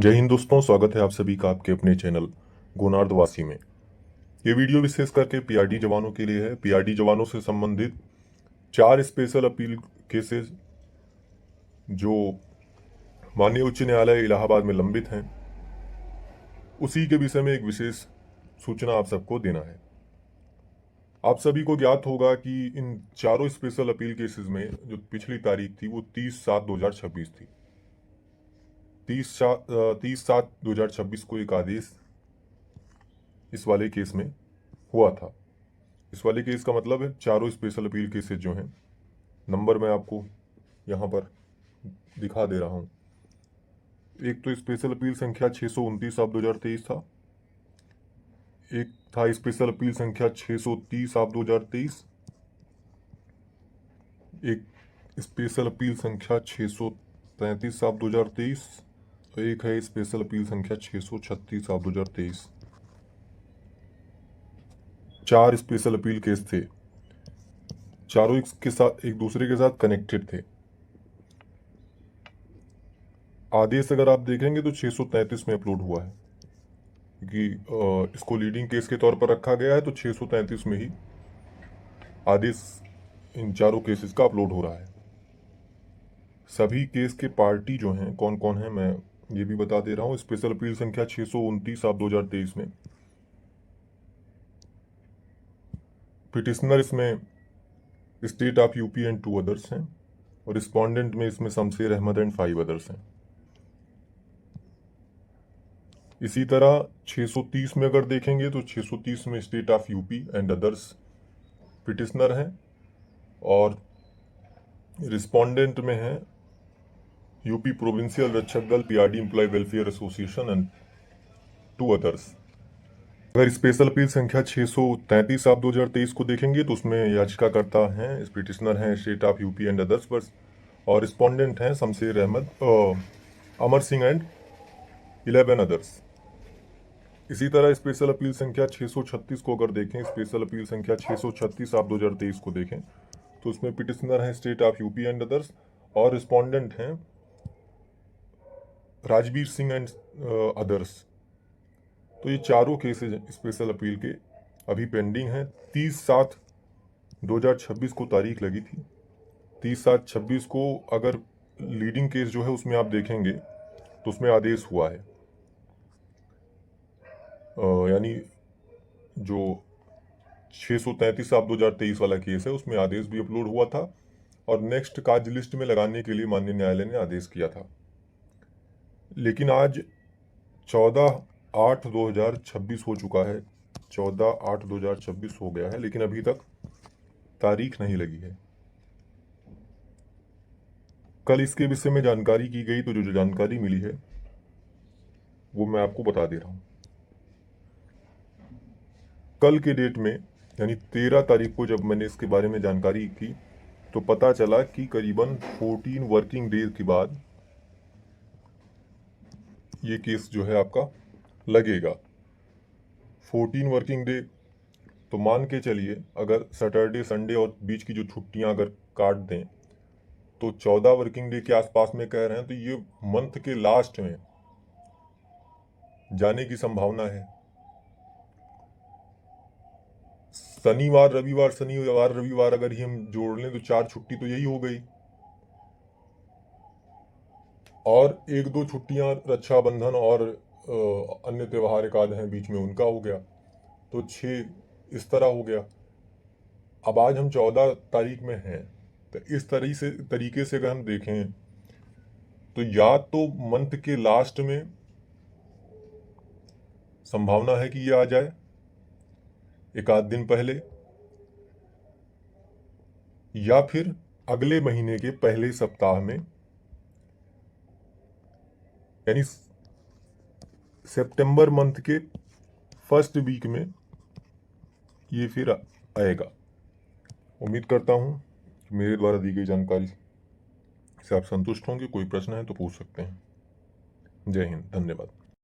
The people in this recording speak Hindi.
जय हिंद दोस्तों, स्वागत है आप सभी का आपके अपने चैनल गोनार्दवासी में। ये वीडियो विशेष करके पीआरडी जवानों के लिए है। पीआरडी जवानों से संबंधित 4 स्पेशल अपील केसेस जो माननीय उच्च न्यायालय इलाहाबाद में लंबित हैं, उसी के विषय में एक विशेष सूचना आप सबको देना है। आप सभी को ज्ञात होगा कि इन चारों स्पेशल अपील केसेस में जो पिछली तारीख थी वो 30/7/2026 थी। 30/7/2026 को एक आदेश इस वाले केस में हुआ था। इस वाले केस का मतलब है चारों स्पेशल अपील केसेस जो हैं, नंबर मैं आपको यहाँ पर दिखा दे रहा हूँ। एक तो स्पेशल अपील संख्या 629/2023 था, एक था स्पेशल अपील संख्या 630/2023, एक स्पेशल अपील संख्या 633/2023 और एक है स्पेशल अपील संख्या 636/2023। 4 स्पेशल अपील केस थे, चारों एक दूसरे के साथ कनेक्टेड थे। आदेश अगर आप देखेंगे तो 633 में अपलोड हुआ है, क्योंकि इसको लीडिंग केस के तौर पर रखा गया है, तो 633 में ही आदेश इन चारों केसेस का अपलोड हो रहा है। सभी केस के पार्टी जो हैं कौन कौन हैं मैं ये भी बता दे रहा हूँ। स्पेशल अपील संख्या 629/2023 में पिटिशनर इसमें state of UP and 2 others हैं, और रिस्पोंडेंट में इसमें शमशेर अहमद एंड 5 अदर्स हैं। इसी तरह 630 में अगर देखेंगे तो 630 में state of UP and others petitioner हैं, और रिस्पोंडेंट में है UP provincial Rakshak Dal, PRD employ welfare association and 2 others. अगर स्पेशल अपील संख्या 633/2023 को देखेंगे तो उसमें याचिकाकर्ता हैं, पिटिशनर हैं state of UP and others पर, और रिस्पोंडेंट हैं शमशेर अहमद, अमर सिंह एंड 11 अदर्स। इसी तरह स्पेशल अपील संख्या 636 को अगर देखें, स्पेशल अपील संख्या 636/2023 को देखें तो उसमें पिटिशनर हैं state of UP and others, और रिस्पोंडेंट हैं राजवीर सिंह एंड अदर्स। तो ये चारों केसेज स्पेशल अपील के अभी पेंडिंग हैं। 30/7/2026 को तारीख लगी थी। 30/7/26 को अगर लीडिंग केस जो है उसमें आप देखेंगे तो उसमें आदेश हुआ है, यानी जो 633/2023 वाला केस है उसमें आदेश भी अपलोड हुआ था, और नेक्स्ट कार्य लिस्ट में लगाने के लिए माननीय न्यायालय ने आदेश किया था। लेकिन आज 14/8/2026 हो चुका है, 14/8/2026 हो गया है, लेकिन अभी तक तारीख नहीं लगी है। कल इसके विषय में जानकारी की गई, तो जो जानकारी मिली है वो मैं आपको बता दे रहा हूँ। कल के डेट में यानी 13 तारीख को जब मैंने इसके बारे में जानकारी की तो पता चला कि करीबन 14 वर्किंग डेज के बाद ये केस जो है आपका लगेगा। 14 वर्किंग डे तो मान के चलिए, अगर सैटरडे संडे और बीच की जो छुट्टियां अगर काट दें तो 14 वर्किंग डे के आसपास में कह रहे हैं, तो ये मंथ के लास्ट में जाने की संभावना है। शनिवार रविवार अगर ही हम जोड़ लें तो 4 छुट्टी तो यही हो गई, और 1-2 छुट्टियां रक्षाबंधन और अन्य त्यौहार एक आध हैं बीच में, उनका हो गया, तो 6 इस तरह हो गया। अब आज हम 14 तारीख में हैं, तो इस तरीके से अगर हम देखें तो या तो मंथ के लास्ट में संभावना है कि ये आ जाए एक आध दिन पहले, या फिर अगले महीने के पहले सप्ताह में, यानी सितंबर मंथ के फर्स्ट वीक में ये फिर आएगा। उम्मीद करता हूँ कि मेरे द्वारा दी गई जानकारी से आप संतुष्ट होंगे। कोई प्रश्न है तो पूछ सकते हैं। जय हिंद, धन्यवाद।